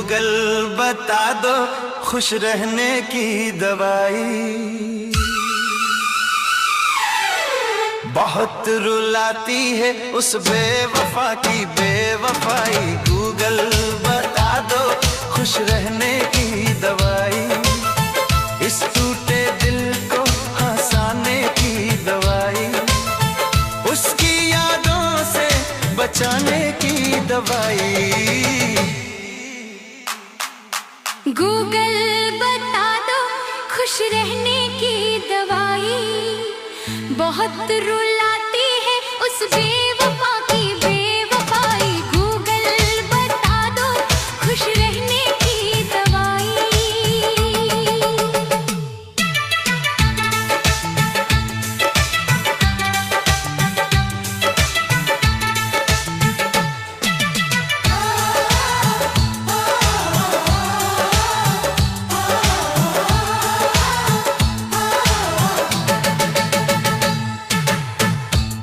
Google बता दो खुश रहने की दवाई। बहुत रुलाती है उस बेवफा की बेवफाई। गूगल बता दो खुश रहने की दवाई। इस टूटे दिल को हंसाने की दवाई। उसकी यादों से बचाने की दवाई। गूगल बता दो खुश रहने की दवाई। बहुत रुलाती है उस बेवफा की बेवफाई। गूगल बता दो खुश रहने की दवाई।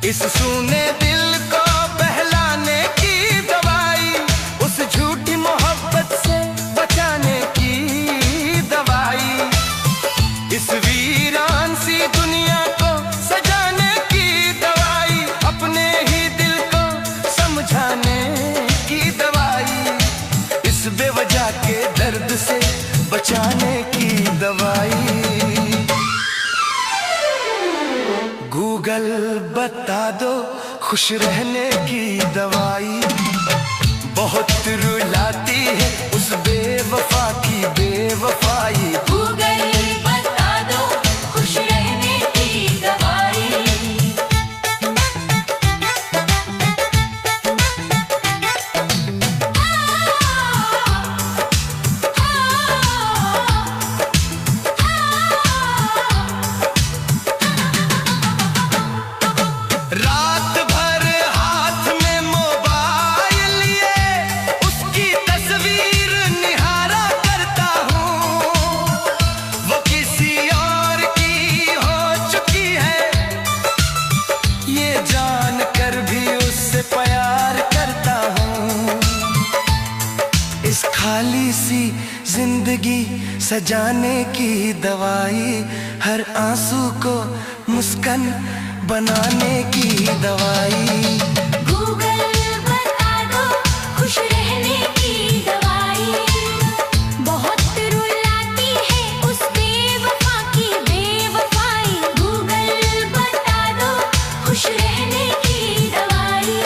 इस सूने दिल को बहलाने की दवाई। उस झूठी मोहब्बत से बचाने की दवाई। इस वीरान सी दुनिया को सजाने की दवाई। अपने ही दिल को समझाने की दवाई। इस बेवजह के दर्द से बचाने की दवाई। गूगल बता दो खुश रहने की दवाई। बहुत रुलाती है उस बेवफा की बेवफाई। गूगल बता दो खुश रहने की दवाई। रात भर हाथ में मोबाइल लिए उसकी तस्वीर निहारा करता हूँ। वो किसी और की हो चुकी है ये जान कर भी उससे प्यार करता हूँ। इस खाली सी जिंदगी सजाने की दवाई। हर आंसू को मुस्कान बनाने की दवाई। गूगल बता दो खुश रहने की दवाई। बहुत रुलाती है उस बेवफा की बेवफाई। गूगल बता दो खुश रहने की दवाई।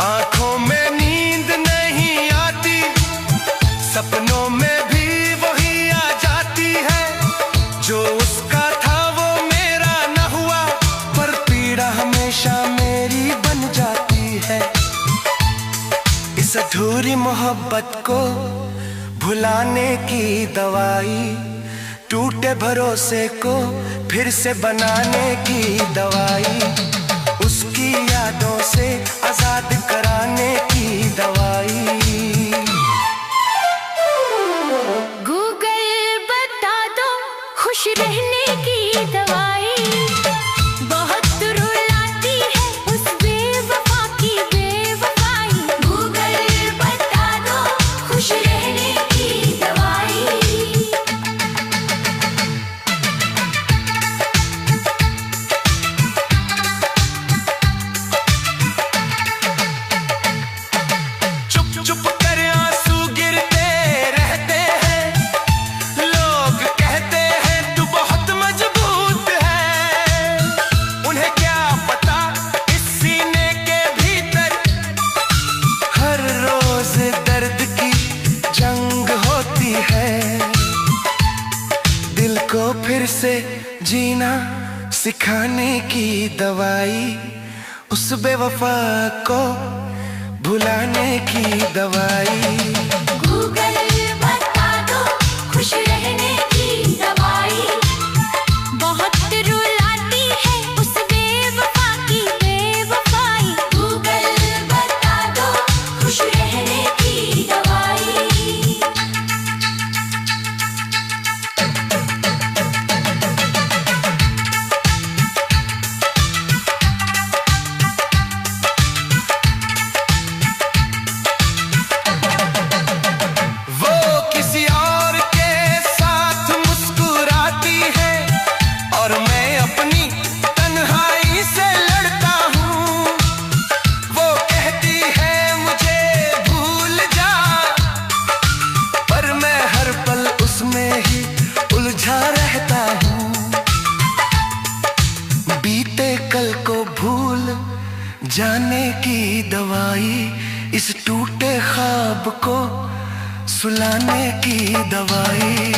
आंखों में नींद नहीं आती। सपनों में भी वही आ जाती है। जो उसका था वो मेरा न हुआ पर पीड़ा हमेशा मेरी बन जाती है। इस अधूरी मोहब्बत को भुलाने की दवाई। टूटे भरोसे को फिर से बनाने की दवाई। उसकी यादों से आजाद कराने की दवाई। गूगल बता दो खुश रहने की दवाई। बहुत रुलाती है उस बेवफा की बेवफाई। गूगल बता दो खुश रहने की दवाई। चुप चुप कर आंसू गिरते रहते हैं। लोग कहते हैं तू बहुत मजबूत है। उन्हें क्या पता इस सीने के भीतर हर रोज दर्द की जंग होती है। दिल को फिर से जीना सिखाने की दवाई। उस बेवफा को भुलाने की दवाई। गूगल बता दो खुश रहने की दवाई। बहुत रुलाती है उस बेवफा की बेवफाई। गूगल बता दो खुश रहने की दवाई। ख्वाब को सुलाने की दवाई।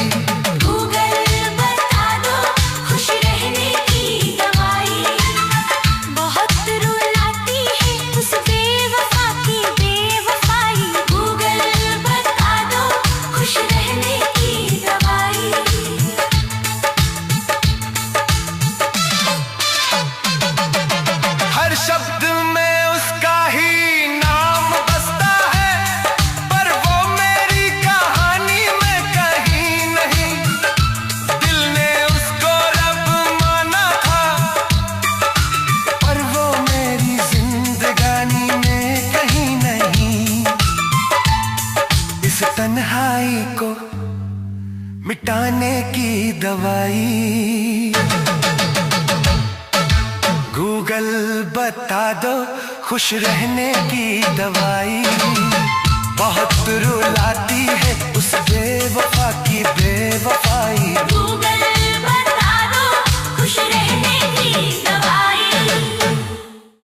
गूगल बता दो खुश रहने की दवाई। बहुत रुलाती है उस बेवफा की बेवफाई। गूगल बता दो खुश रहने की दवाई। हर शब्द में उसका ही नाम बसता है, पर वो मेरी कहानी में कहीं नहीं। दिल ने उसको रब माना था, पर वो मेरी जिंदगानी में कहीं नहीं। इस तन्हाई को मिटाने की दवाई। गूगल बता दो खुश रहने की दवाई। बहुत रुलाती है उस बेवफा की बेवफाई।